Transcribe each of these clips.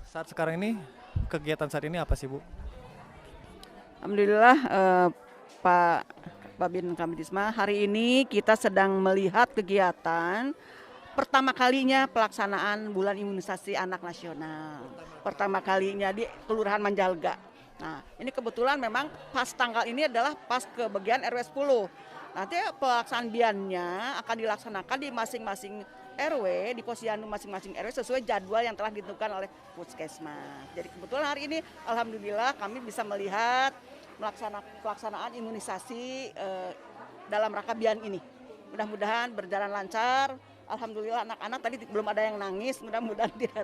saat sekarang ini kegiatan saat ini apa sih Bu? Alhamdulillah Pak Babin Kamdisma, hari ini kita sedang melihat kegiatan pertama kalinya pelaksanaan bulan imunisasi anak nasional. Pertama kalinya di Kelurahan Manjalga. Nah, ini kebetulan memang pas tanggal ini adalah pas ke bagian RW 10. Nanti pelaksanaan biannya akan dilaksanakan di masing-masing RW, di posyandu masing-masing RW sesuai jadwal yang telah ditentukan oleh Puskesmas. Jadi kebetulan hari ini alhamdulillah kami bisa melihat pelaksanaan imunisasi dalam rangka bian ini. Mudah-mudahan berjalan lancar. Alhamdulillah anak-anak tadi belum ada yang nangis, mudah-mudahan tidak.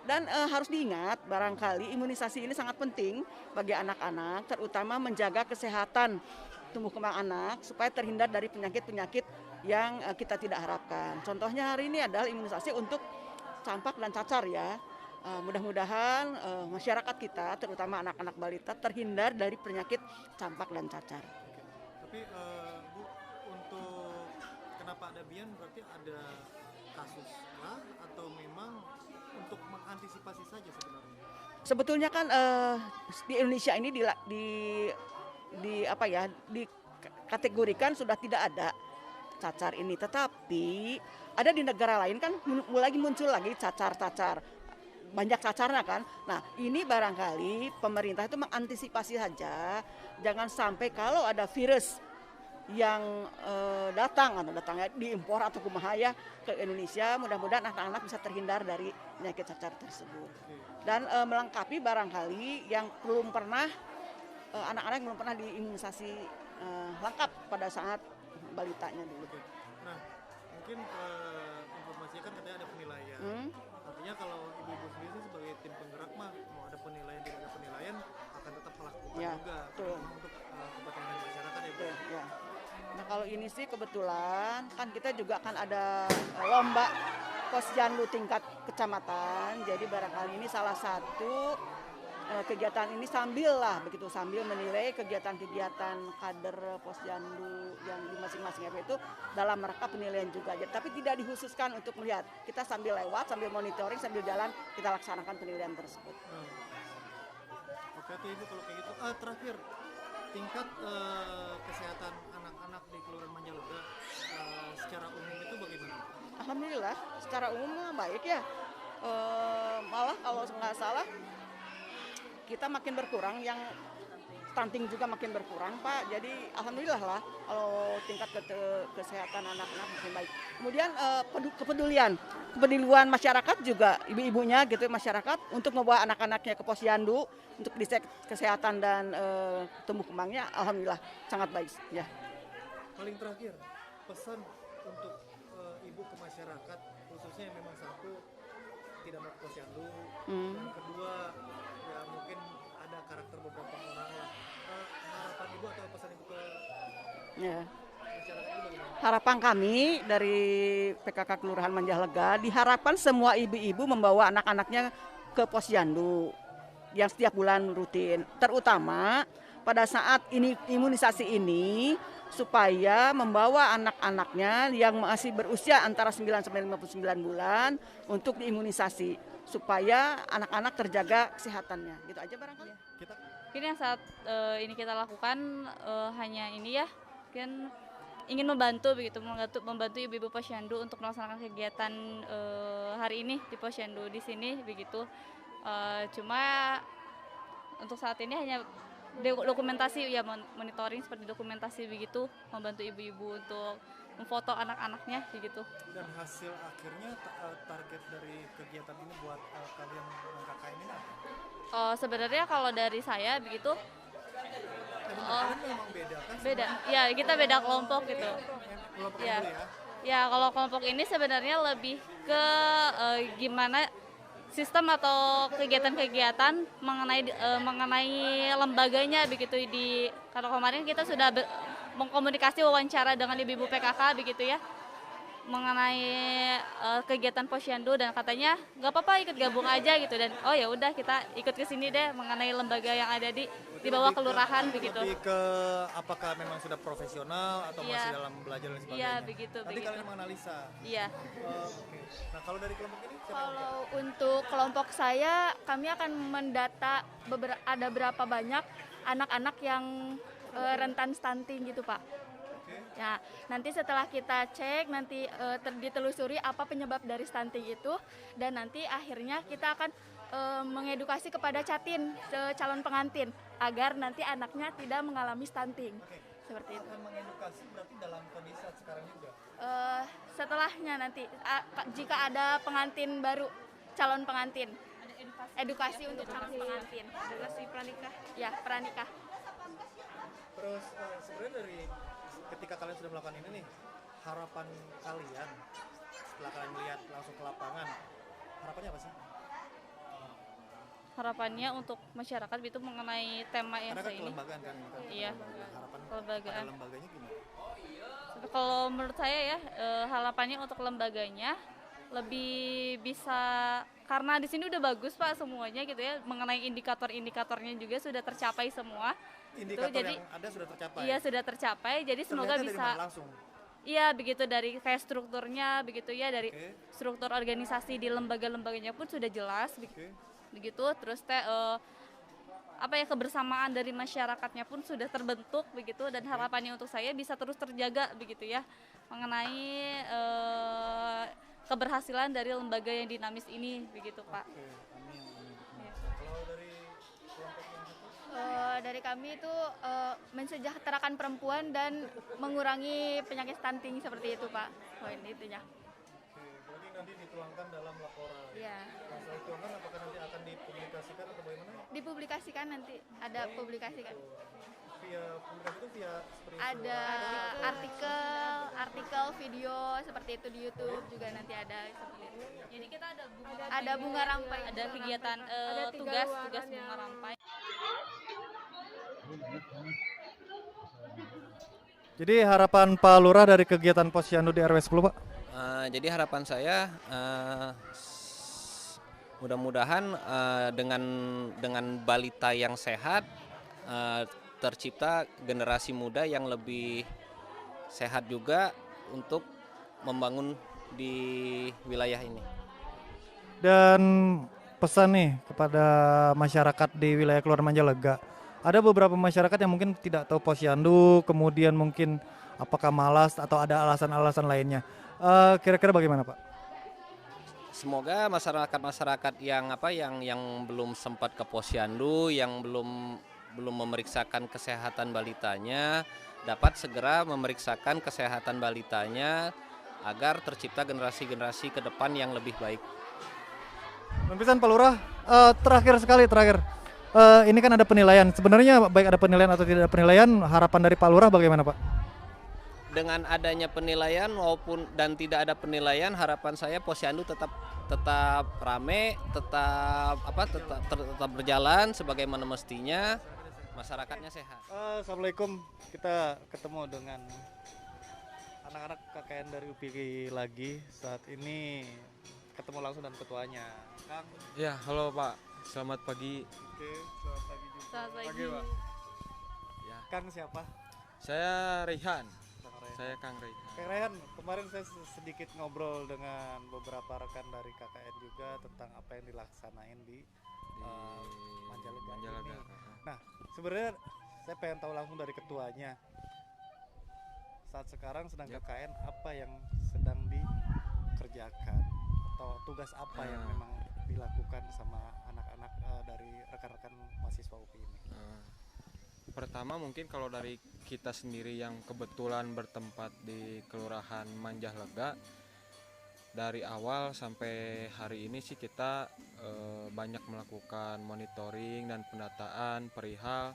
Dan harus diingat barangkali imunisasi ini sangat penting bagi anak-anak, terutama menjaga kesehatan tumbuh kembang anak supaya terhindar dari penyakit-penyakit yang kita tidak harapkan. Contohnya hari ini adalah imunisasi untuk campak dan cacar ya. Mudah-mudahan masyarakat kita, terutama anak-anak balita, terhindar dari penyakit campak dan cacar. Tapi Bu, untuk kenapa ada bian berarti ada kasus lah atau memang untuk mengantisipasi saja sebenarnya? Sebetulnya kan di Indonesia ini dikategorikan sudah tidak ada cacar ini, tetapi ada di negara lain kan mulai muncul lagi cacar-cacar, banyak cacarnya kan. Nah ini barangkali pemerintah itu mengantisipasi saja, jangan sampai kalau ada virus yang datangnya diimpor atau kumahaya ke Indonesia, mudah-mudahan anak-anak bisa terhindar dari penyakit cacar tersebut. Dan melengkapi barangkali yang belum pernah anak-anak yang belum pernah diimunisasi lengkap pada saat balitanya dulu. Nah, mungkin informasinya kan katanya ada penilaian. Artinya kalau ibu-ibu sendiri sebagai tim penggerak mah mau ada penilaian tidak ada penilaian akan tetap melakukan Ya, juga untuk kepentingan masyarakat ya Bu. Ya. Nah kalau ini sih kebetulan kan kita juga akan ada lomba posyandu tingkat kecamatan. Jadi barangkali ini salah satu kegiatan ini sambil menilai kegiatan-kegiatan kader posyandu yang di masing-masing RW itu dalam rangka penilaian juga. Tapi tidak dikhususkan untuk melihat. Kita sambil lewat, sambil monitoring, sambil jalan kita laksanakan penilaian tersebut. Oke tuh Ibu kalau kayak gitu. Terakhir tingkat kesehatan anak-anak di Kelurahan Manjalga secara umum itu bagaimana? Alhamdulillah secara umum baik ya. Malah kalau nggak salah kita makin berkurang, yang stunting juga makin berkurang Pak. Jadi alhamdulillah lah kalau tingkat kesehatan anak-anak makin baik. Kemudian kepedulian masyarakat juga, ibu-ibunya gitu masyarakat untuk membawa anak-anaknya ke posyandu untuk dicek kesehatan dan tumbuh kembangnya, alhamdulillah sangat baik ya. Paling terakhir pesan untuk ibu ke masyarakat khususnya yang memang satu tidak mau ke posyandu, yang kedua ya mungkin ada karakter beberapa orang lah. Harapan ibu atau pesan ibu ke masyarakat itu bagaimana? Harapan kami dari PKK Kelurahan Manjalga, diharapkan semua ibu-ibu membawa anak-anaknya ke posyandu yang setiap bulan rutin, terutama pada saat ini imunisasi ini, supaya membawa anak-anaknya yang masih berusia antara 9 sampai 59 bulan untuk diimunisasi supaya anak-anak terjaga kesehatannya. Gitu aja barangkali. Mungkin yang saat ini kita lakukan hanya ini ya, kan ingin membantu ibu-ibu posyandu untuk melaksanakan kegiatan hari ini di posyandu di sini begitu. Cuma untuk saat ini hanya dokumentasi ya, monitoring seperti dokumentasi begitu, membantu ibu-ibu untuk memfoto anak-anaknya begitu. Dan hasil akhirnya target dari kegiatan ini buat kalian kakak ini apa? Sebenarnya kalau dari saya begitu memang beda kan? Beda. Ya, kita beda kelompok gitu. Kelompok Ya. dulu ya. Ya, kalau kelompok ini sebenarnya lebih ke gimana sistem atau kegiatan-kegiatan mengenai lembaganya begitu kalau kemarin kita sudah mengkomunikasi wawancara dengan ibu-ibu PKK begitu ya. mengenai kegiatan Posyandu dan katanya nggak apa-apa ikut gabung aja gitu, dan oh ya udah kita ikut ke sini deh mengenai lembaga yang ada di bawah kelurahan begitu. Lebih ke apakah memang sudah profesional atau Iya. masih dalam belajar dan sebagainya. Iya, begitu, Nanti begitu. kalian menganalisa. Iya. Oke. Nah kalau dari kelompok ini siapa yang Kalau untuk kelompok saya, kami akan mendata ada berapa banyak anak-anak yang rentan stunting gitu Pak. Ya, nanti setelah kita cek, nanti ditelusuri apa penyebab dari stunting itu, dan nanti akhirnya kita akan mengedukasi kepada catin, calon pengantin, agar nanti anaknya tidak mengalami stunting. Seperti itu. akan mengedukasi berarti dalam kondisi saat sekarang juga? Setelahnya nanti, jika ada pengantin baru, calon pengantin, edukasi untuk calon pengantin. Edukasi pranikah? Ya, pranikah. Terus sebenarnya dari ketika kalian sudah melakukan ini nih, harapan kalian setelah kalian melihat langsung ke lapangan, harapannya apa sih? Harapannya untuk masyarakat itu mengenai tema yang Karena kan ini. kelembagaan kan, ini kan Iya. harapan Kelembagaan. pada lembaganya gimana? Kalau menurut saya ya, harapannya untuk lembaganya lebih bisa, karena di sini udah bagus Pak semuanya gitu ya, mengenai indikator-indikatornya juga sudah tercapai semua. Indikator jadi yang ada sudah tercapai. Iya, sudah tercapai, jadi semoga Terlihatnya dari bisa. mana langsung. Iya, begitu, dari kayak strukturnya begitu ya, dari Oke. struktur organisasi di lembaga-lembaganya pun sudah jelas Oke. begitu. Terus apa ya, kebersamaan dari masyarakatnya pun sudah terbentuk begitu, dan harapannya untuk saya bisa terus terjaga begitu ya, mengenai keberhasilan dari lembaga yang dinamis ini begitu Pak. Oke, amin, amin. Iya. Nah, kalau dari kelompok yang satu, Dari kami itu mensejahterakan perempuan dan mengurangi penyakit stunting seperti itu Pak. Poin itunya. oke, berarti nanti dituangkan dalam laporan. Ya, Nah, setelah dituangkan apakah nanti akan dipublikasikan atau bagaimana? dipublikasikan nanti, ada publikasikan. Via publikasi itu via seperti itu. Ada artikel, video seperti itu di YouTube juga nanti ada seperti itu. Jadi kita Ada bunga rampai. ada kegiatan Ada 3 tugas ruangan bunga yang- rampai. Jadi harapan Pak Lurah dari kegiatan Posyandu di RW 10 Pak? Jadi harapan saya mudah-mudahan dengan balita yang sehat tercipta generasi muda yang lebih sehat juga untuk membangun di wilayah ini. Dan pesan nih kepada masyarakat di wilayah Kelurahan Manjalega. Ada beberapa masyarakat yang mungkin tidak tahu Posyandu, kemudian mungkin apakah malas atau ada alasan-alasan lainnya. Kira-kira bagaimana Pak? Semoga masyarakat yang belum sempat ke Posyandu, yang belum memeriksakan kesehatan balitanya, dapat segera memeriksakan kesehatan balitanya agar tercipta generasi-generasi ke depan yang lebih baik. Pisan Pak Lurah, terakhir. Ini kan ada penilaian. Sebenarnya baik ada penilaian atau tidak ada penilaian, harapan dari Pak Lurah bagaimana Pak? Dengan adanya penilaian maupun dan tidak ada penilaian, harapan saya Posyandu tetap rame, tetap berjalan sebagaimana mestinya, masyarakatnya sehat. Assalamualaikum, kita ketemu dengan anak-anak KKN dari UPI lagi. Saat ini ketemu langsung dengan ketuanya, Kang. Ya, halo Pak. Selamat pagi. Oke, selamat pagi juga. Selamat pagi. Pak. Ya, Kang siapa? saya Rehan. Kang Rehan. Saya Kang Rehan. Kang Rehan, kemarin saya sedikit ngobrol dengan beberapa rekan dari KKN juga tentang apa yang dilaksanain di Di Manjalega Manjalega. ini. Nah, sebenarnya saya pengen tahu langsung dari ketuanya. Saat sekarang sedang Yap. KKN, apa yang sedang dikerjakan atau tugas apa yang Ah. memang dilakukan sama anak-anak dari rekan-rekan mahasiswa UPI ini? Pertama mungkin kalau dari kita sendiri yang kebetulan bertempat di Kelurahan Manjalega, dari awal sampai hari ini sih kita banyak melakukan monitoring dan pendataan perihal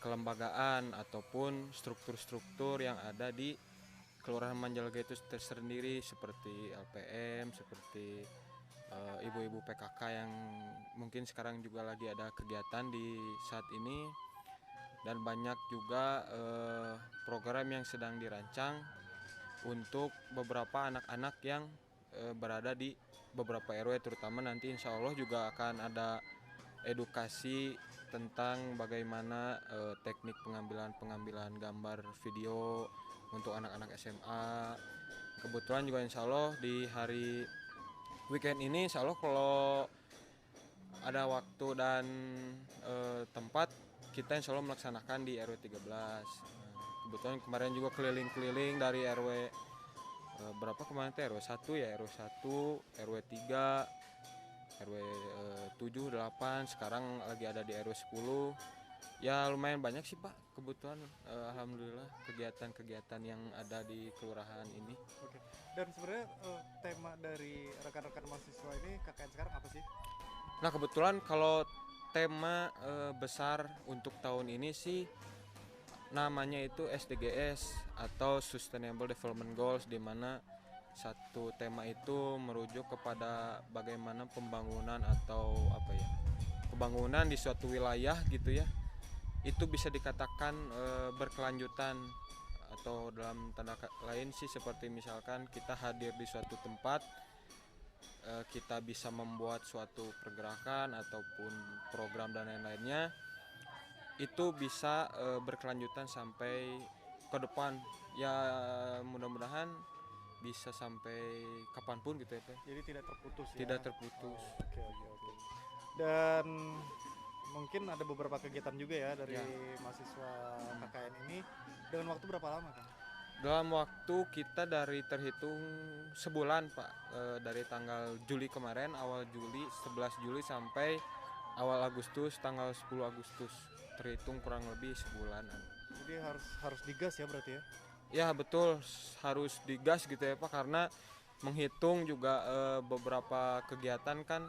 kelembagaan ataupun struktur-struktur yang ada di Kelurahan Manjalega itu tersendiri, seperti LPM, seperti ibu-ibu PKK yang mungkin sekarang juga lagi ada kegiatan di saat ini, dan banyak juga program yang sedang dirancang untuk beberapa anak-anak yang berada di beberapa RW, terutama nanti insya Allah juga akan ada edukasi tentang bagaimana teknik pengambilan gambar video untuk anak-anak SMA. Kebetulan juga insya Allah di hari weekend ini insya Allah kalau ada waktu dan tempat, kita insya Allah melaksanakan di RW 13. Kebetulan kemarin juga keliling-keliling dari RW berapa kemarin teh, RW 1 ya, RW 1, RW 3, RW 7, 8, sekarang lagi ada di RW 10. Ya lumayan banyak sih Pak, kebetulan alhamdulillah kegiatan-kegiatan yang ada di kelurahan ini. Oke. Dan sebenarnya tema dari rekan-rekan mahasiswa ini KKN sekarang apa sih? Nah kebetulan kalau tema besar untuk tahun ini sih namanya itu SDGs atau Sustainable Development Goals, di mana satu tema itu merujuk kepada bagaimana pembangunan atau pembangunan di suatu wilayah gitu ya, itu bisa dikatakan berkelanjutan, atau dalam tanda lain sih seperti misalkan kita hadir di suatu tempat, kita bisa membuat suatu pergerakan ataupun program dan lain-lainnya, itu bisa berkelanjutan sampai ke depan ya, mudah-mudahan bisa sampai kapanpun gitu ya Pak. Jadi tidak terputus ya? Tidak terputus. Oke. Dan mungkin ada beberapa kegiatan juga ya dari mahasiswa KKN ini, dengan waktu berapa lama kan? Dalam waktu kita dari terhitung sebulan Pak, dari tanggal Juli kemarin, awal Juli, 11 Juli sampai awal Agustus, tanggal 10 Agustus, terhitung kurang lebih sebulan. Jadi harus digas ya berarti ya? Ya betul, harus digas gitu ya Pak, karena menghitung juga beberapa kegiatan kan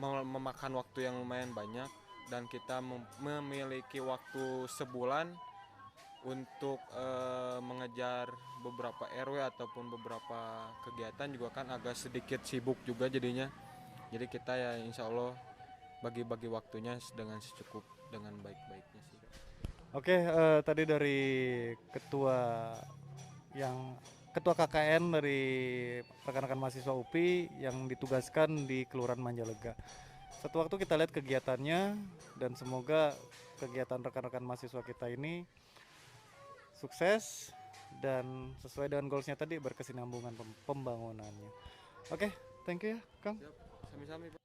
memakan waktu yang lumayan banyak, dan kita memiliki waktu sebulan untuk mengejar beberapa RW ataupun beberapa kegiatan juga kan agak sedikit sibuk juga jadinya. Jadi kita ya insya Allah bagi-bagi waktunya dengan secukup, dengan baik-baiknya sih. Oke, tadi dari ketua KKN dari rekan-rekan mahasiswa UPI yang ditugaskan di Kelurahan Manjalega. Satu waktu kita lihat kegiatannya, dan semoga kegiatan rekan-rekan mahasiswa kita ini sukses dan sesuai dengan goalsnya tadi, berkesinambungan pembangunannya. Oke, thank you ya Kang. Siap, sami-sami Pak.